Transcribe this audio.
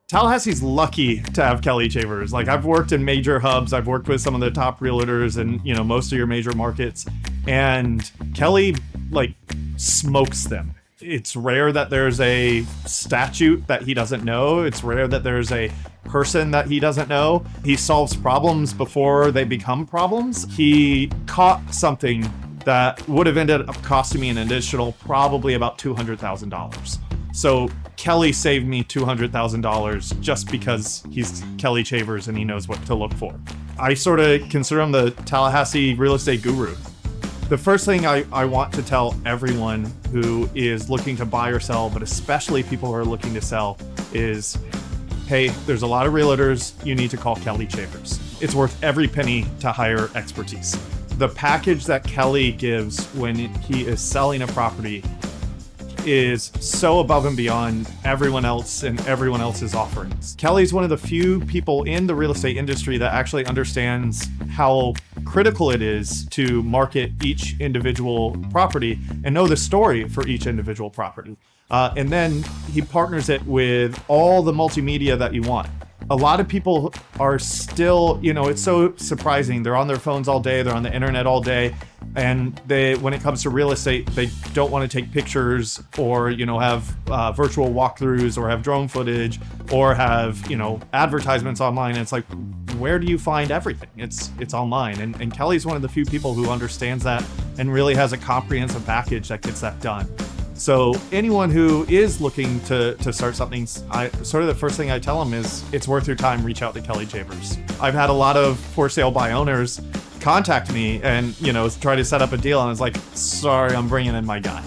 Tallahassee's lucky to have Kelly Chavers. Like, I've worked in major hubs. I've worked with some of the top realtors and, most of your major markets. And Kelly, smokes them. It's rare that there's a statute that he doesn't know. It's rare that there's a person that he doesn't know. He solves problems before they become problems. He caught something that would have ended up costing me an additional probably about $200,000. So Kelly saved me $200,000 just because he's Kelly Chavers and he knows what to look for. I sort of consider him the Tallahassee real estate guru. The first thing I want to tell everyone who is looking to buy or sell, but especially people who are looking to sell, is, hey, there's a lot of realtors. You need to call Kelly Chavers. It's worth every penny to hire expertise. The package that Kelly gives when he is selling a property is so above and beyond everyone else and everyone else's offerings. Kelly's one of the few people in the real estate industry that actually understands how critical it is to market each individual property and know the story for each individual property. And then he partners it with all the multimedia that you want. A lot of people are still, it's so surprising. They're on their phones all day. They're on the internet all day. And when it comes to real estate, they don't want to take pictures or, have virtual walkthroughs or have drone footage or have, advertisements online. And it's like, where do you find everything? It's online. And Kelly's one of the few people who understands that and really has a comprehensive package that gets that done. So anyone who is looking to start something, the first thing I tell them is it's worth your time. Reach out to Kelly Chavers. I've had a lot of for sale by owners contact me and, try to set up a deal. And it's like, sorry, I'm bringing in my guy.